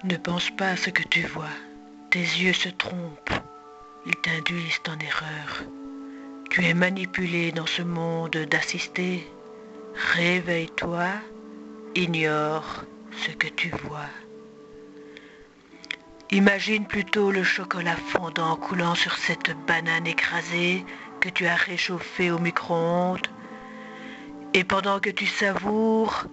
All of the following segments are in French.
Ne pense pas à ce que tu vois. Tes yeux se trompent. Ils t'induisent en erreur. Tu es manipulé dans ce monde d'assistés. Réveille-toi, ignore ce que tu vois. Imagine plutôt le chocolat fondant coulant sur cette banane écrasée que tu as réchauffée au micro-ondes. Et pendant que tu savoures,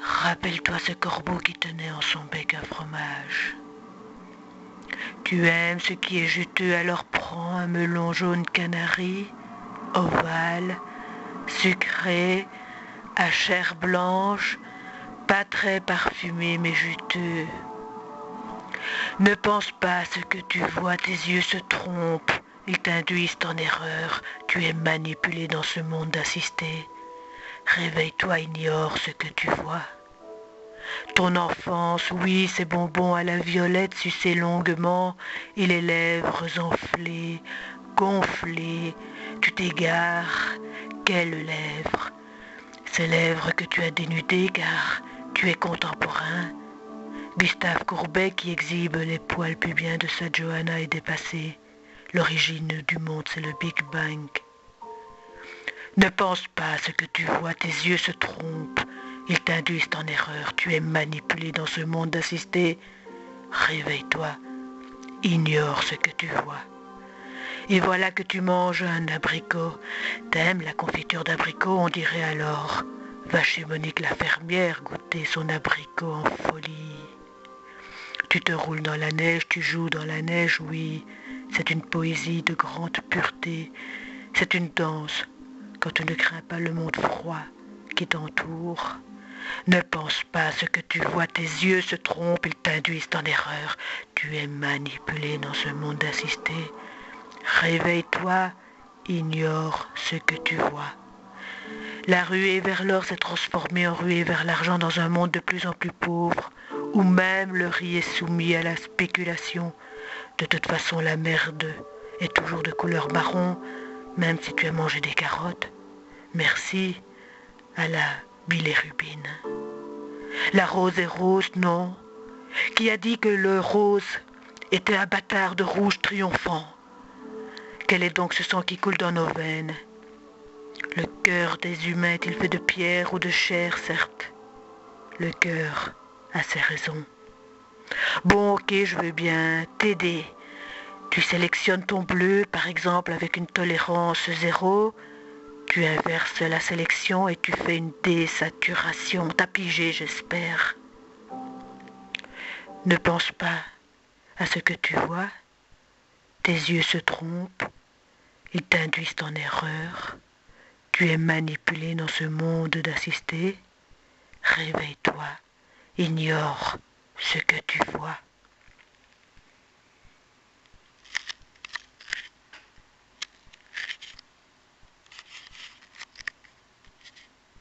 rappelle-toi ce corbeau qui tenait en son bec un fromage. Tu aimes ce qui est juteux, alors prends un melon jaune canari, ovale, sucré, à chair blanche, pas très parfumé mais juteux. Ne pense pas à ce que tu vois, tes yeux se trompent, ils t'induisent en erreur, tu es manipulé dans ce monde d'assistés. Réveille-toi, ignore ce que tu vois. Ton enfance, oui, ces bonbons à la violette sucés longuement, et les lèvres enflées, gonflées, tu t'égares, quelles lèvres? Ces lèvres que tu as dénudées car tu es contemporain. Gustave Courbet qui exhibe les poils pubiens de sa Johanna est dépassé. L'origine du monde, c'est le Big Bang. Ne pense pas à ce que tu vois, tes yeux se trompent. Ils t'induisent en erreur, tu es manipulé dans ce monde d'assistés. Réveille-toi, ignore ce que tu vois. Et voilà que tu manges un abricot. T'aimes la confiture d'abricot, on dirait alors. Va chez Monique la fermière goûter son abricot en folie. Tu te roules dans la neige, tu joues dans la neige, oui. C'est une poésie de grande pureté. C'est une danse quand tu ne crains pas le monde froid qui t'entoure. Ne pense pas à ce que tu vois, tes yeux se trompent, ils t'induisent en erreur. Tu es manipulé dans ce monde d'assisté. Réveille-toi, ignore ce que tu vois. La ruée vers l'or s'est transformée en ruée vers l'argent dans un monde de plus en plus pauvre, où même le riz est soumis à la spéculation. De toute façon, la merde est toujours de couleur marron, même si tu as mangé des carottes. Merci à la bilirubine. La rose est rose, non? Qui a dit que le rose était un bâtard de rouge triomphant? Quel est donc ce sang qui coule dans nos veines? Le cœur des humains est-il fait de pierre ou de chair, certes? Le cœur a ses raisons. Bon, ok, je veux bien t'aider. Tu sélectionnes ton bleu, par exemple, avec une tolérance 0. Tu inverses la sélection et tu fais une désaturation. T'as pigé, j'espère. Ne pense pas à ce que tu vois. Tes yeux se trompent. Ils t'induisent en erreur. Tu es manipulé dans ce monde d'assistés. Réveille-toi. Ignore ce que tu vois.